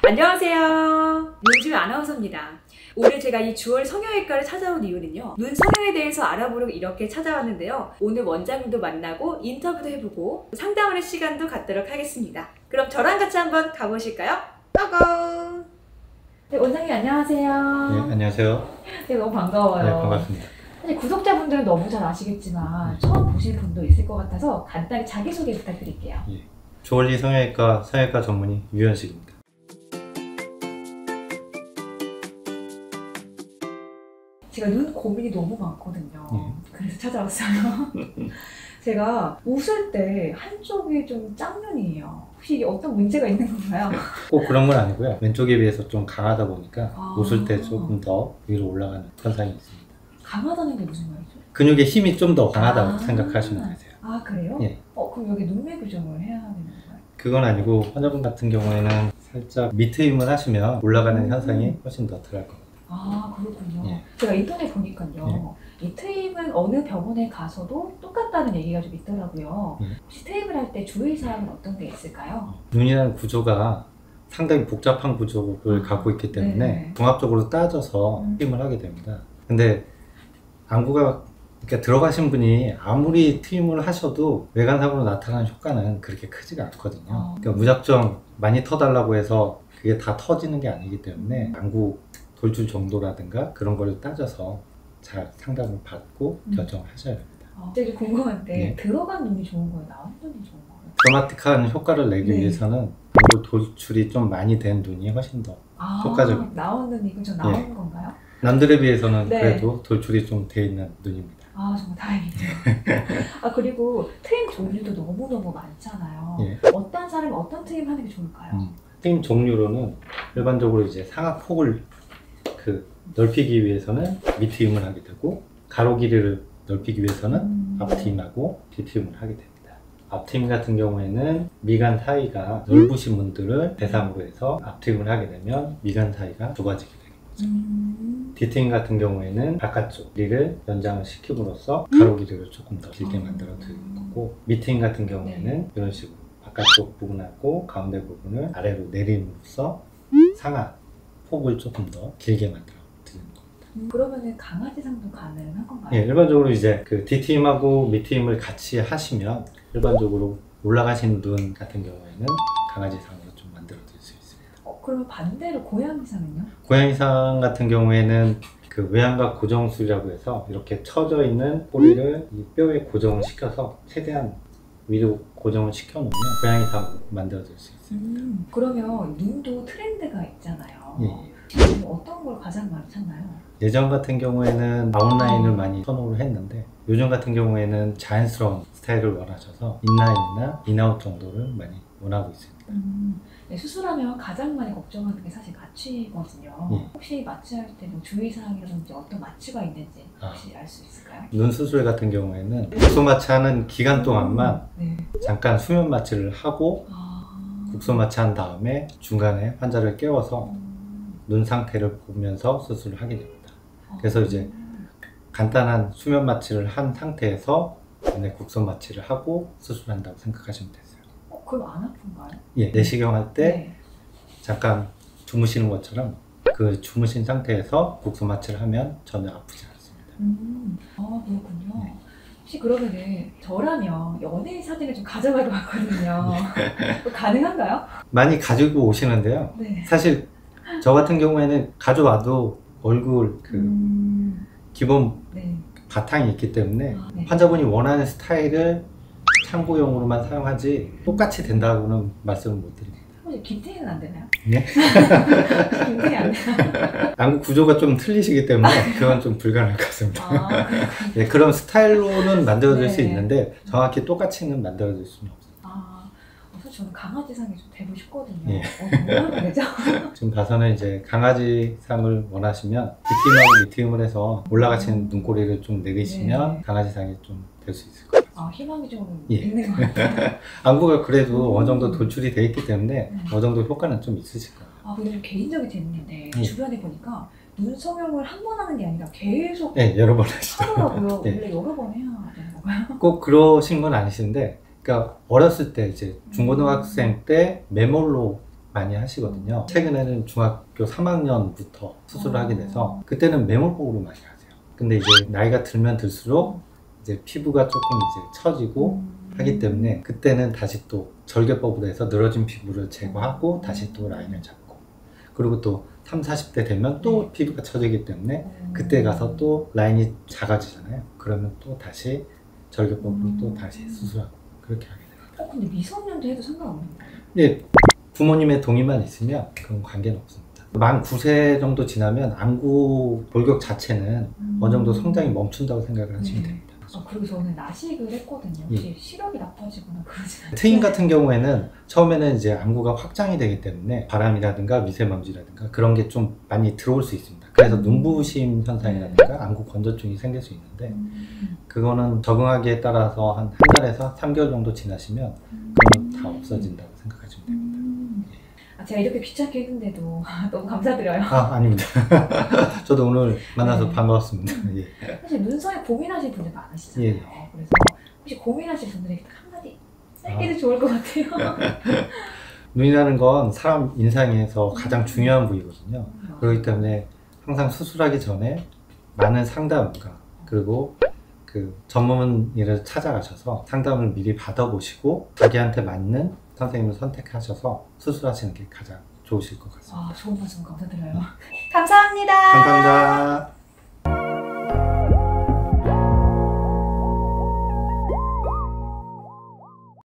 안녕하세요. 윤주희 아나운서입니다. 오늘 제가 이 주얼 성형외과를 찾아온 이유는요, 눈 성형에 대해서 알아보려고 이렇게 찾아왔는데요, 오늘 원장님도 만나고 인터뷰도 해보고 상담하는 시간도 갖도록 하겠습니다. 그럼 저랑 같이 한번 가보실까요? 고고! 네, 원장님 안녕하세요. 네, 안녕하세요. 네, 너무 반가워요. 네, 반갑습니다. 사실 구독자분들은 너무 잘 아시겠지만 처음 보실 분도 있을 것 같아서 간단히 자기소개 부탁드릴게요. 예, 주얼리 성형외과 성형외과 전문의 유현식입니다. 제가 눈 고민이 너무 많거든요. 그래서 찾아왔어요. 제가 웃을 때 한쪽이 좀 짝눈이에요. 혹시 이게 어떤 문제가 있는 건가요? 꼭 그런 건 아니고요. 왼쪽에 비해서 좀 강하다 보니까 웃을 때 조금 더 위로 올라가는 현상이 있습니다. 강하다는 게 무슨 말이죠? 근육의 힘이 좀 더 강하다고 생각하시면 되세요. 아, 그래요? 예. 그럼 여기 눈매 교정을 해야 되는 건가요? 그건 아니고 환자분 같은 경우에는 살짝 밑에 힘을 하시면 올라가는 현상이 훨씬 더 덜할 겁니다. 아, 그렇군요. 예. 제가 인터넷 보니까요, 이 트임은 어느 병원에 가서도 똑같다는 얘기가 좀 있더라고요. 혹시 트임을 할 때 주의사항은 어떤 게 있을까요? 눈이라는 구조가 상당히 복잡한 구조를 갖고 있기 때문에 종합적으로 따져서 트임을 하게 됩니다. 근데 안구가 그러니까 들어가신 분이 아무리 트임을 하셔도 외관상으로 나타나는 효과는 그렇게 크지가 않거든요. 그러니까 무작정 많이 터달라고 해서 그게 다 터지는 게 아니기 때문에 안구 돌출 정도라든가 그런 걸 따져서 잘 상담을 받고 결정을 하셔야 됩니다. 되게 궁금한데 들어간 눈이 좋은 거예요? 나온 눈이 좋은 거예요? 드라마틱한 효과를 내기 위해서는 안구 돌출이 좀 많이 된 눈이 훨씬 더 효과적입니다. 나온 눈이 그럼 저 나온 건가요? 남들에 비해서는 그래도 돌출이 좀 돼 있는 눈입니다. 아, 정말 다행이네요. 그리고 트임 종류도 너무너무 많잖아요. 어떤 사람이 어떤 트임 하는 게 좋을까요? 트임 종류로는 일반적으로 이제 상악폭을 넓히기 위해서는 밑트임을 하게 되고, 가로 길이를 넓히기 위해서는 앞트임하고 뒤트임을 하게 됩니다. 앞트임 같은 경우에는 미간 사이가 넓으신 분들을 대상으로 해서 앞트임을 하게 되면 미간 사이가 좁아지게 되는 거죠. 뒤트임 같은 경우에는 바깥쪽 길이를 연장을 시킴으로써 가로 길이를 조금 더 길게 만들어 드리는 거고, 밑트임 같은 경우에는 이런 식으로 바깥쪽 부분하고 가운데 부분을 아래로 내림으로써 상악 폭을 조금 더 길게 만들어 드리는 겁니다. 그러면은 강아지상도 가능한 건가요? 예, 일반적으로 이제 그 뒤트임하고 밑트임을 같이 하시면 일반적으로 올라가신 눈 같은 경우에는 강아지상으로 좀 만들어 드릴 수 있습니다. 그러면 반대로 고양이상은요? 고양이상 같은 경우에는 그 외양각 고정술이라고 해서 이렇게 처져 있는 꼬리를 이 뼈에 고정을 시켜서 최대한 위로 고정을 시켜놓으면 고양이상으로 만들어 드릴 수 있습니다. 그러면 눈도 트렌드가 있잖아요. 예. 어떤 걸 가장 많이 찾나요? 예전 같은 경우에는 아웃라인을 많이 선호를 했는데, 요즘 같은 경우에는 자연스러운 스타일을 원하셔서 인라인이나 인아웃 정도를 많이 원하고 있습니다. 네, 수술하면 가장 많이 걱정하는 게 사실 마취거든요. 혹시 마취할 때 뭐 주의사항이라든지 어떤 마취가 있는지 혹시 알 수 있을까요? 눈 수술 같은 경우에는 국소 마취하는 기간 동안만 잠깐 수면 마취를 하고 국소 마취한 다음에 중간에 환자를 깨워서 눈 상태를 보면서 수술을 하게 됩니다. 그래서 이제 간단한 수면 마취를 한 상태에서 국소 마취를 하고 수술한다고 생각하시면 되세요. 그럼 안 아픈가요? 예, 내시경 할 때 잠깐 주무시는 것처럼 그 주무신 상태에서 국소 마취를 하면 전혀 아프지 않습니다. 그렇군요. 혹시 그러면은 저라면 연예인 사진을 좀 가져가도 왔거든요. 가능한가요? 많이 가지고 오시는데요. 사실 저 같은 경우에는 가져와도 얼굴 기본 바탕이 있기 때문에 환자분이 원하는 스타일을 참고용으로만 사용하지 똑같이 된다고는 말씀을 못 드립니다. 혹시 김태희는 안 되나요? 네? 김태희 안 되나요? 안구 구조가 좀 틀리시기 때문에 그건 좀 불가능할 것 같습니다. 네, 그런 스타일로는 만들어줄 수 있는데 정확히 똑같이는 만들어줄 수는 없어요. 사실 저는 강아지상이 좀 되고 싶거든요. 뭐라고 되죠? 지금 봐서는 이제 강아지상을 원하시면 뒤트임하고 밑트임을 해서 올라가신 눈꼬리를 좀 내리시면 강아지상이 좀 될 수 있을 것 같아요. 희망이 좀 있는 것 같아요. 안구가 그래도 어느 정도 돌출이 되어 있기 때문에 어느 정도 효과는 좀 있으실 거예요. 근데 좀 개인적인 질문인데 주변에 보니까 눈 성형을 한 번 하는 게 아니라 계속 여러 번 하시더라고요. 하더라고요. 원래 여러 번 해야 되는 건가요? 있더라고요. 꼭 그러신 건 아니신데, 그러니까 어렸을 때 이제 중고등학생 때 매몰로 많이 하시거든요. 최근에는 중학교 3학년부터 수술을 하게 돼서 그때는 매몰법으로 많이 하세요. 근데 이제 나이가 들면 들수록 이제 피부가 조금 이제 처지고 하기 때문에 그때는 다시 또 절개법으로 해서 늘어진 피부를 제거하고 다시 또 라인을 잡고, 그리고 또 30, 40대 되면 또 피부가 처지기 때문에 그때 가서 또 라인이 작아지잖아요. 그러면 또 다시 절개법으로 또 다시 수술하고 그렇게 하게 됩니다. 근데 미성년도 해도 상관없는 거예요? 예, 부모님의 동의만 있으면 그런 관계는 없습니다. 만 9세 정도 지나면 안구 골격 자체는 어느 정도 성장이 멈춘다고 생각을 하시면 됩니다. 그리고 저는 라식을 했거든요. 혹시 시력이 나빠지거나 그러진 않아요? 트임 같은 경우에는 처음에는 이제 안구가 확장이 되기 때문에 바람이라든가 미세먼지라든가 그런 게 좀 많이 들어올 수 있습니다. 그래서 눈부심 현상이라든가 안구 건조증이 생길 수 있는데, 그거는 적응하기에 따라서 한 달에서 3개월 정도 지나시면 그건 다 없어진다고 생각하시면 됩니다. 제가 이렇게 귀찮게 했는데도 너무 감사드려요. 아닙니다. 저도 오늘 만나서 반가웠습니다. 예. 사실 눈썹에 고민하시는 분들 많으시잖아요. 예. 그래서 혹시 고민하시는 분들에게 딱 한마디 짧게도 좋을 것 같아요. 눈이라는 건 사람 인상에서 가장 중요한 부위거든요. 그렇기 때문에 항상 수술하기 전에 많은 상담과 그리고 그 전문의를 찾아가셔서 상담을 미리 받아보시고 자기한테 맞는 선생님을 선택하셔서 수술하시는 게 가장 좋으실 것 같습니다. 좋은 말씀 감사드려요. 감사합니다. 감사합니다.